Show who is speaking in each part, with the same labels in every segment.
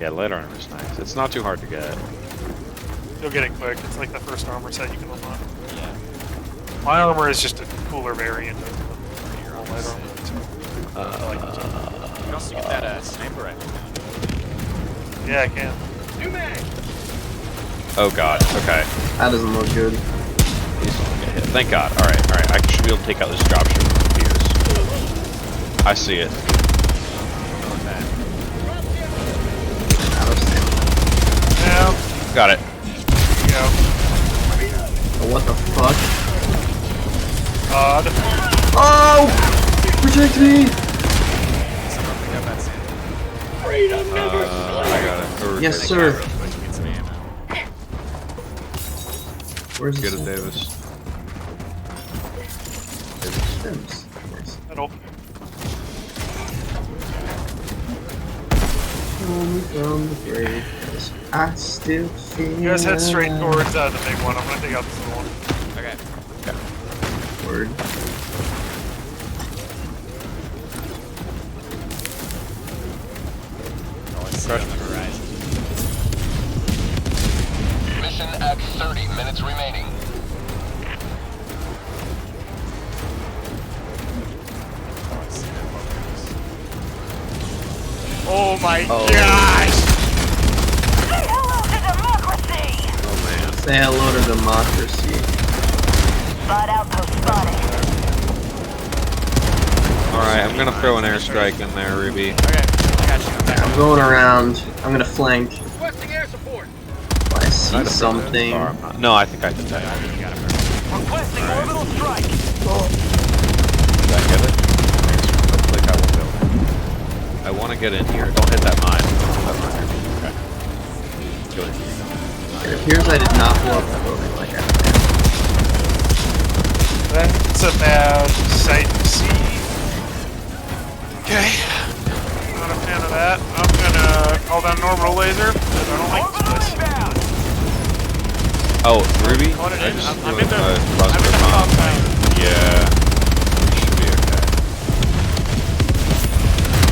Speaker 1: Yeah, light armor is nice. It's not too hard to get.
Speaker 2: You'll get it quick. It's like the first armor set you can unlock.
Speaker 3: Yeah.
Speaker 2: My armor is just a cooler variant of the light armor. So I like it too.
Speaker 3: You can also get that sniper rifle.
Speaker 2: Yeah, I can.
Speaker 1: Oh god, okay.
Speaker 4: That doesn't look good.
Speaker 1: Please don't get hit. Thank god. Alright, alright. I should be able to take out this dropship with Pierce. I see it.
Speaker 4: Out of stamina.
Speaker 2: Yeah.
Speaker 1: Got it.
Speaker 2: There you
Speaker 4: Oh, what the fuck?
Speaker 2: go. Odd.
Speaker 4: Oh! Protect me!
Speaker 3: Someone pick up that sand.
Speaker 1: I got it. Or
Speaker 4: Yes,
Speaker 1: take
Speaker 4: sir.
Speaker 3: Real quick to get some ammo.
Speaker 4: Where's
Speaker 1: it. Get
Speaker 4: the
Speaker 1: it, Davis.
Speaker 4: stems? Yes.
Speaker 2: Middle.
Speaker 4: Home from the grave, 'cause I still feel.
Speaker 2: You guys head straight towards the big one. I'm gonna take out this little one.
Speaker 3: Okay.
Speaker 4: Word.
Speaker 3: Oh, I see it on the horizon.
Speaker 5: Mission at 30 minutes remaining.
Speaker 3: Oh, I see that focus.
Speaker 2: Oh my
Speaker 1: Oh.
Speaker 2: gosh!
Speaker 1: Oh man.
Speaker 4: Say hello to democracy.
Speaker 1: Alright, I'm gonna throw an airstrike in there, Ruby.
Speaker 3: Okay, I got you. I'm back.
Speaker 4: I'm going around. I'm gonna flank.
Speaker 5: Requesting air support.
Speaker 4: If I see something.
Speaker 1: Or I'm not. No, I think I did that.
Speaker 3: I think you got it perfect.
Speaker 5: Requesting orbital strike.
Speaker 1: Did I get it? Looks like I will go. I want to get in here. Don't hit that mine. Okay. Go in.
Speaker 4: It appears I did not blow up that building like I planned.
Speaker 2: That's a bad sight to see. Okay. Not a fan of that. I'm gonna call down an orbital laser because I don't like this place.
Speaker 1: Oh, Ruby?
Speaker 2: Call it
Speaker 1: I
Speaker 2: in.
Speaker 1: just
Speaker 2: I'm
Speaker 1: threw
Speaker 2: in the
Speaker 1: a cluster
Speaker 2: top
Speaker 1: bomb.
Speaker 2: side.
Speaker 1: Yeah. We should be okay.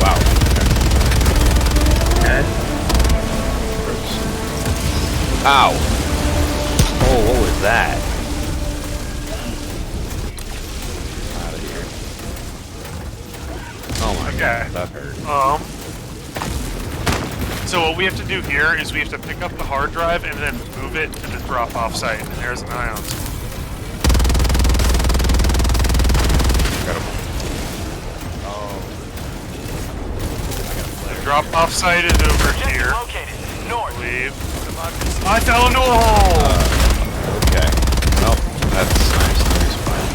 Speaker 1: Wow.
Speaker 4: Okay.
Speaker 1: Ow. Oh, what was that? Out of here. Oh my
Speaker 2: Okay.
Speaker 1: god, that hurt.
Speaker 2: So what we have to do here is we have to pick up the hard drive and then move it to the drop-off site. And there's an ion.
Speaker 1: Incredible.
Speaker 3: Oh.
Speaker 2: The drop-off site is over here.
Speaker 5: Located. North.
Speaker 2: Leave. I fell into a hole!
Speaker 1: Okay. Well, that's nice. Nice fine.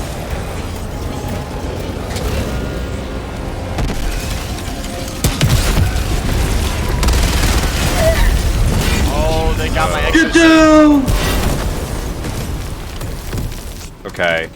Speaker 3: Oh, they got my
Speaker 4: Get
Speaker 3: exit.
Speaker 4: down!
Speaker 1: Okay.